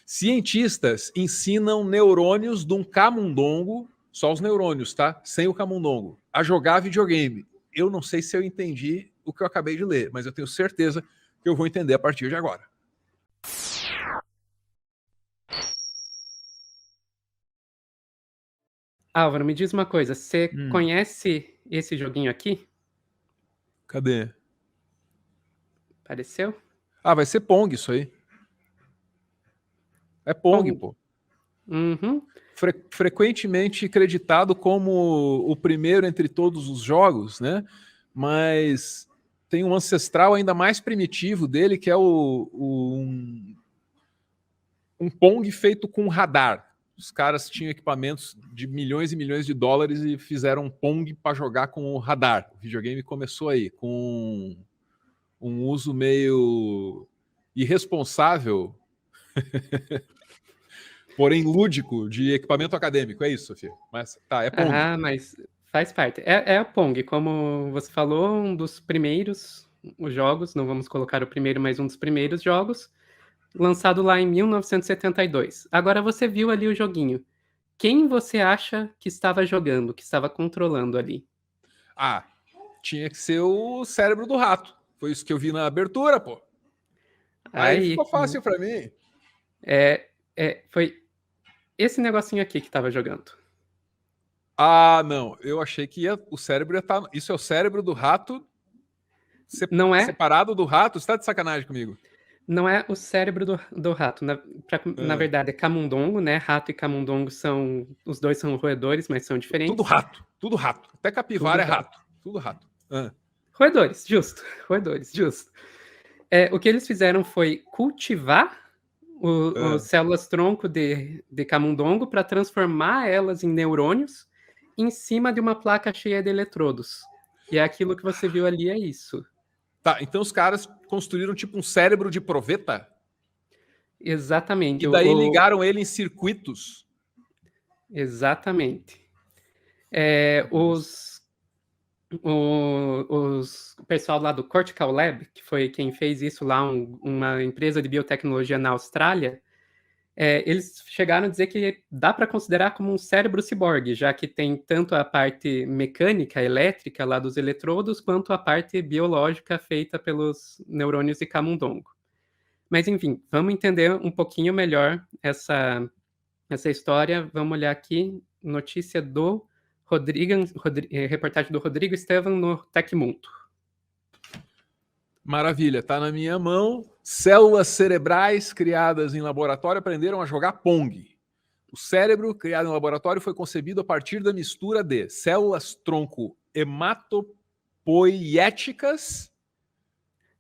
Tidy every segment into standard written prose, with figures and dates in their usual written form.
Cientistas ensinam neurônios de um camundongo, só os neurônios, tá? Sem o camundongo, a jogar videogame. Eu não sei se eu entendi o que eu acabei de ler, mas eu tenho certeza que eu vou entender a partir de agora. Álvaro, me diz uma coisa, você conhece esse joguinho aqui? Cadê? Apareceu? Ah, vai ser Pong isso aí. É Pong, pô. Uhum. Frequentemente creditado como o primeiro entre todos os jogos, né? Mas tem um ancestral ainda mais primitivo dele, que é um Pong feito com radar. Os caras tinham equipamentos de milhões e milhões de dólares e fizeram um Pong para jogar com o radar. O videogame começou aí, com um uso meio irresponsável, porém lúdico, de equipamento acadêmico. É isso, Sofia. Mas tá, é Pong. Ah, mas faz parte. É a Pong, como você falou, um dos primeiros os jogos, não vamos colocar o primeiro, mas um dos primeiros jogos, lançado lá em 1972. Agora você viu ali o joguinho. Quem você acha que estava jogando, que estava controlando ali? Ah, tinha que ser o cérebro do rato. Foi isso que eu vi na abertura, pô. Aí ficou fácil pra mim. Foi esse negocinho aqui que estava jogando. Ah, não. Eu achei que o cérebro ia estar. Isso é o cérebro do rato Não é? separado do rato? Você tá de sacanagem comigo? Não é o cérebro do rato. Na verdade, é camundongo, né? Rato e camundongo são. Os dois são roedores, mas são diferentes. Tudo rato, tudo rato. Até capivara Tudo é rato. Tudo rato. Roedores, justo. Roedores, justo. O que eles fizeram foi cultivar as células tronco de camundongo para transformar elas em neurônios em cima de uma placa cheia de eletrodos. E é aquilo que você viu ali, é isso. Tá, então os caras construíram tipo um cérebro de proveta? Exatamente. E daí ligaram ele em circuitos? Exatamente. O pessoal lá do Cortical Lab, que foi quem fez isso lá, uma empresa de biotecnologia na Austrália, eles chegaram a dizer que dá para considerar como um cérebro ciborgue, já que tem tanto a parte mecânica, elétrica lá dos eletrodos, quanto a parte biológica feita pelos neurônios de camundongo. Mas, enfim, vamos entender um pouquinho melhor essa história. Vamos olhar aqui, notícia do reportagem do Rodrigo Estevam no Tecmundo. Maravilha, tá na minha mão. Células cerebrais criadas em laboratório aprenderam a jogar Pong. O cérebro criado em laboratório foi concebido a partir da mistura de células tronco hematopoiéticas.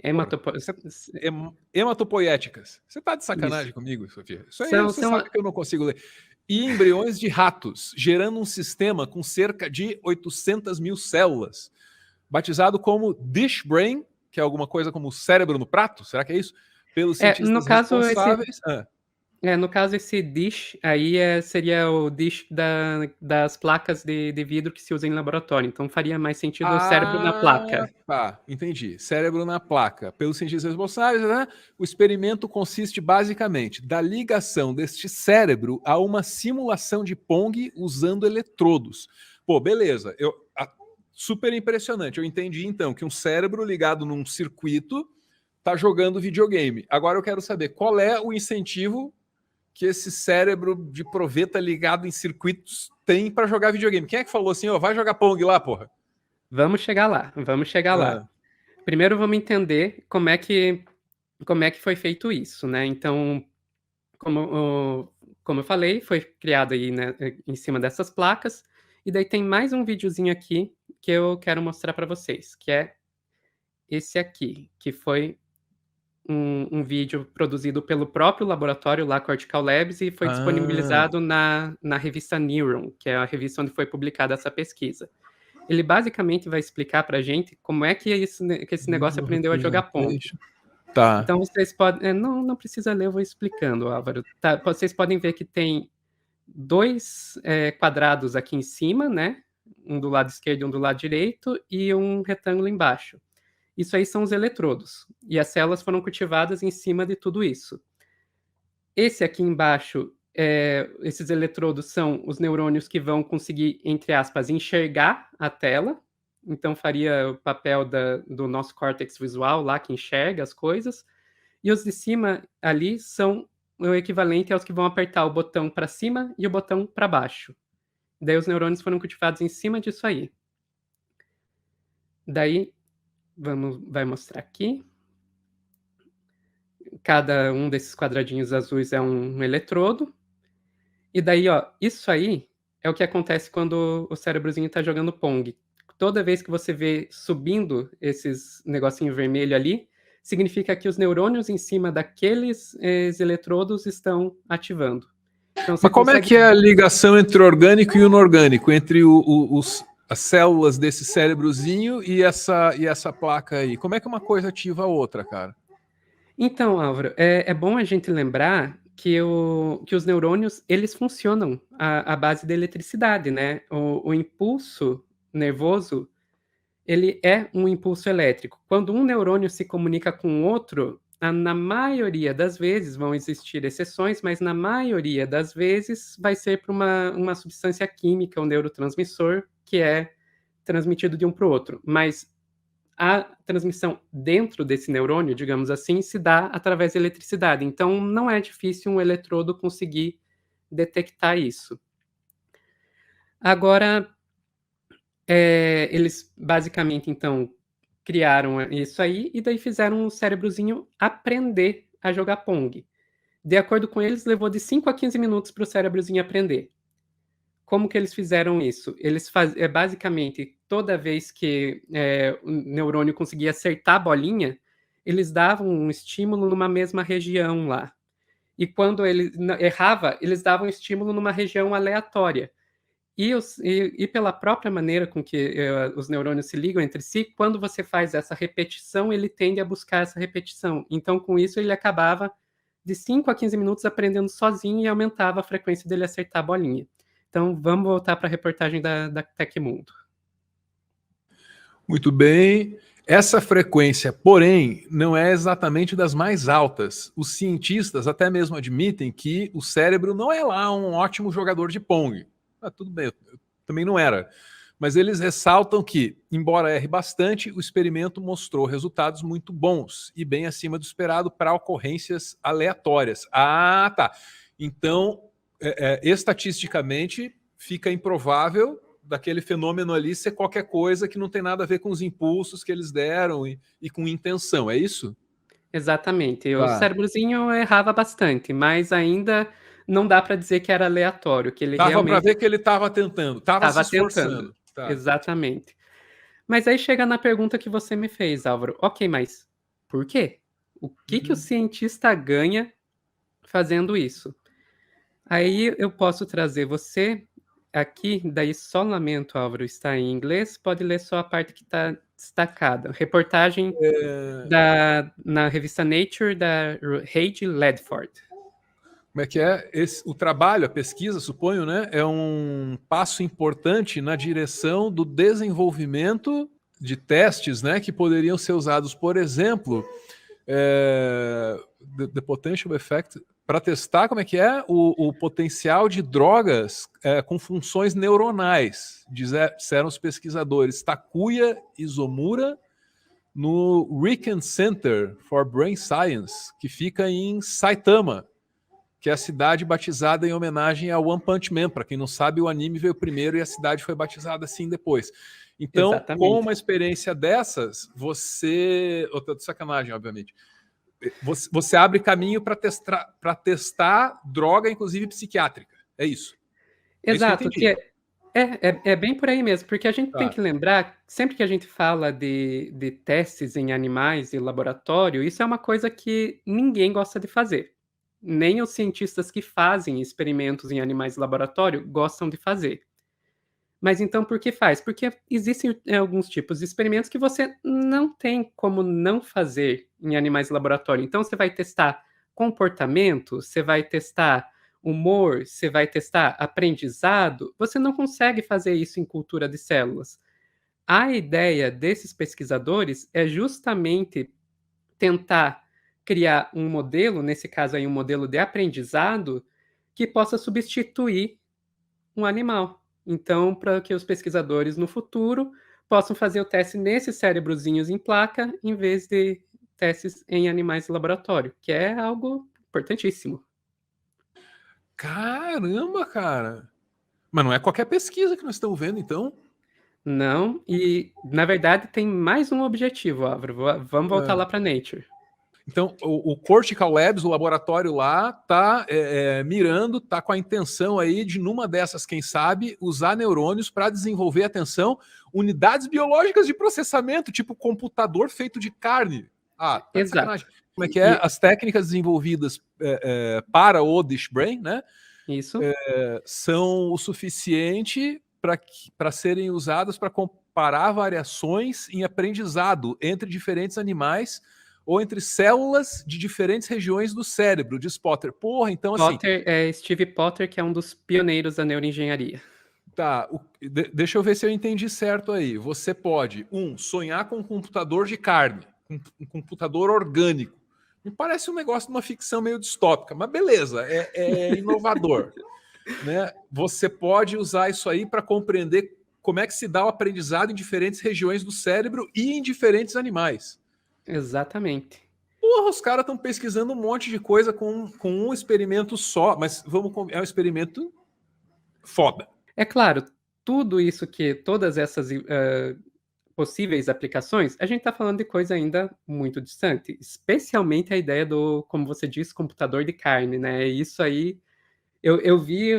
Hematopoiéticas. Você tá de sacanagem comigo, Sofia? Isso aí você sabe que eu não consigo ler. E embriões de ratos, gerando um sistema com cerca de 800 mil células, batizado como Dish Brain, que é alguma coisa como cérebro no prato, será que é isso? Pelos cientistas responsáveis... No caso, esse dish aí seria o dish das placas de vidro que se usa em laboratório. Então, faria mais sentido o cérebro na placa. Tá, entendi. Cérebro na placa. Pelos cientistas responsáveis, né? O experimento consiste basicamente da ligação deste cérebro a uma simulação de Pong usando eletrodos. Pô, beleza. Super impressionante. Eu entendi, então, que um cérebro ligado num circuito tá jogando videogame. Agora eu quero saber qual é o incentivo que esse cérebro de proveta ligado em circuitos tem para jogar videogame. Quem é que falou assim, vai jogar Pong lá, porra? Vamos chegar lá. Primeiro vamos entender como é que foi feito isso, né? Então, como eu falei, foi criado aí, né, em cima dessas placas. E daí tem mais um videozinho aqui que eu quero mostrar para vocês, que é esse aqui, que foi um vídeo produzido pelo próprio laboratório lá, Cortical Labs, e foi disponibilizado na revista Neuron, que é a revista onde foi publicada essa pesquisa. Ele basicamente vai explicar pra gente como é que esse negócio aprendeu a jogar Pong. Tá. Então vocês podem... não precisa ler, eu vou explicando, Álvaro. Tá, vocês podem ver que tem dois quadrados aqui em cima, né? Um do lado esquerdo e um do lado direito, e um retângulo embaixo. Isso aí são os eletrodos. E as células foram cultivadas em cima de tudo isso. esse aqui embaixo, esses eletrodos são os neurônios que vão conseguir, entre aspas, enxergar a tela. Então, faria o papel do nosso córtex visual lá, que enxerga as coisas. E os de cima ali são o equivalente aos que vão apertar o botão para cima e o botão para baixo. Daí os neurônios foram cultivados em cima disso aí. Daí, vai mostrar aqui. Cada um desses quadradinhos azuis é um eletrodo. E daí, ó, isso aí é o que acontece quando o cérebrozinho está jogando Pong. Toda vez que você vê subindo esses negocinho vermelho ali, significa que os neurônios em cima daqueles eletrodos estão ativando. Então, Mas como é que é a ligação entre orgânico e inorgânico, entre as células desse cérebrozinho e essa placa aí? Como é que uma coisa ativa a outra, cara? Então, Álvaro, é bom a gente lembrar que os neurônios, eles funcionam à base da eletricidade, né? O impulso nervoso, ele é um impulso elétrico. Quando um neurônio se comunica com outro, na maioria das vezes, vão existir exceções, mas na maioria das vezes vai ser para uma substância química, um neurotransmissor, que é transmitido de um para o outro. Mas a transmissão dentro desse neurônio, digamos assim, se dá através da eletricidade. Então, não é difícil um eletrodo conseguir detectar isso. Agora, eles basicamente, então, criaram isso aí e daí fizeram o cérebrozinho aprender a jogar Pong. De acordo com eles, levou de 5 a 15 minutos para o cérebrozinho aprender. Como que eles fizeram isso? Eles basicamente, toda vez que o neurônio conseguia acertar a bolinha, eles davam um estímulo numa mesma região lá. E quando ele errava, eles davam estímulo numa região aleatória. E pela própria maneira com que os neurônios se ligam entre si, quando você faz essa repetição, ele tende a buscar essa repetição. Então, com isso, ele acabava de 5 a 15 minutos aprendendo sozinho e aumentava a frequência dele acertar a bolinha. Então, vamos voltar para a reportagem da Tecmundo. Muito bem. Essa frequência, porém, não é exatamente das mais altas. Os cientistas até mesmo admitem que o cérebro não é lá um ótimo jogador de Pong. Tudo bem, eu também não era. Mas eles ressaltam que, embora erre bastante, o experimento mostrou resultados muito bons e bem acima do esperado para ocorrências aleatórias. Ah, tá. Então, estatisticamente, fica improvável daquele fenômeno ali ser qualquer coisa que não tem nada a ver com os impulsos que eles deram e com intenção, é isso? Exatamente. O cérebrozinho errava bastante, mas ainda não dá para dizer que era aleatório, que ele Dava para realmente ver que ele estava tentando, estava se tentando. esforçando. Tá. Exatamente. Mas aí chega na pergunta que você me fez, Álvaro. Ok, mas por quê? O que o cientista ganha fazendo isso? Aí eu posso trazer você aqui, daí só lamento, Álvaro, está em inglês, pode ler só a parte que está destacada. Reportagem na revista Nature, da Heidi Ledford. Como é que é? O trabalho, a pesquisa, suponho, né, é um passo importante na direção do desenvolvimento de testes, né, que poderiam ser usados, por exemplo, the potential effect, para testar como é que é o potencial de drogas com funções neuronais, disseram os pesquisadores Takuya Izomura, no Riken Center for Brain Science, que fica em Saitama, que é a cidade batizada em homenagem ao One Punch Man. Para quem não sabe, o anime veio primeiro e a cidade foi batizada assim depois. Então, Exatamente. Com uma experiência dessas, você... Outra de sacanagem, obviamente. Você abre caminho para testar droga, inclusive psiquiátrica. É isso. Exato, É isso que eu entendi. é bem por aí mesmo, porque a gente tem que lembrar, sempre que a gente fala de testes em animais e laboratório, isso é uma coisa que ninguém gosta de fazer. Nem os cientistas que fazem experimentos em animais de laboratório gostam de fazer. Mas então por que faz? Porque existem alguns tipos de experimentos que você não tem como não fazer em animais de laboratório. Então você vai testar comportamento, você vai testar humor, você vai testar aprendizado, você não consegue fazer isso em cultura de células. A ideia desses pesquisadores é justamente tentar criar um modelo, nesse caso aí um modelo de aprendizado, que possa substituir um animal. Então, para que os pesquisadores no futuro possam fazer o teste nesses cérebrozinhos em placa, em vez de testes em animais de laboratório, que é algo importantíssimo. Caramba, cara! Mas não é qualquer pesquisa que nós estamos vendo, então? Não, e na verdade tem mais um objetivo, Álvaro. Vamos voltar lá para Nature. Então, o Cortical Labs, o laboratório lá, tá mirando, tá com a intenção aí de, numa dessas, quem sabe, usar neurônios para desenvolver, atenção, unidades biológicas de processamento, tipo computador feito de carne. Ah, tá de Exato. sacanagem. Como é que é? As técnicas desenvolvidas para o Dish Brain, né? Isso. São o suficiente para serem usadas para comparar variações em aprendizado entre diferentes animais ou entre células de diferentes regiões do cérebro, diz Potter. Porra, então assim... Steve Potter, que é um dos pioneiros da neuroengenharia. Tá, deixa eu ver se eu entendi certo aí. Você pode, sonhar com um computador de carne, um computador orgânico. Me parece um negócio de uma ficção meio distópica, mas beleza, é inovador. Né? Você pode usar isso aí para compreender como é que se dá o aprendizado em diferentes regiões do cérebro e em diferentes animais. Exatamente. Porra, os caras estão pesquisando um monte de coisa com um experimento só, mas é um experimento foda. É claro, tudo isso todas essas possíveis aplicações, a gente está falando de coisa ainda muito distante, especialmente a ideia do, como você disse, computador de carne, né? Isso aí, eu vi,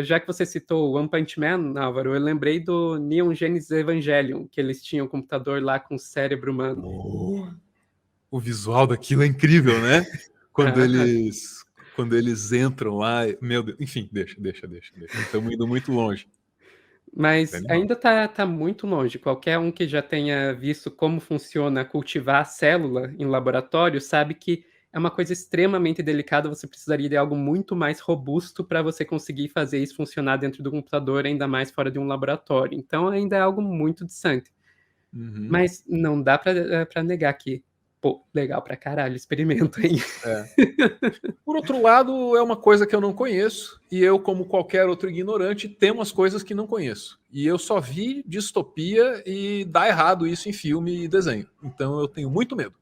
já que você citou o One Punch Man, Álvaro, eu lembrei do Neon Genesis Evangelion, que eles tinham um computador lá com cérebro humano. Oh, o visual daquilo é incrível, né? Quando eles entram lá, meu Deus, enfim, deixa. Estamos indo muito longe. Mas ainda tá muito longe. Qualquer um que já tenha visto como funciona cultivar a célula em laboratório sabe que é uma coisa extremamente delicada, você precisaria de algo muito mais robusto para você conseguir fazer isso funcionar dentro do computador, ainda mais fora de um laboratório. Então ainda é algo muito distante. Uhum. Mas não dá para negar que, pô, legal pra caralho, experimento, hein? Por outro lado, é uma coisa que eu não conheço, e eu, como qualquer outro ignorante, temo as coisas que não conheço. E eu só vi distopia e dá errado isso em filme e desenho. Então eu tenho muito medo.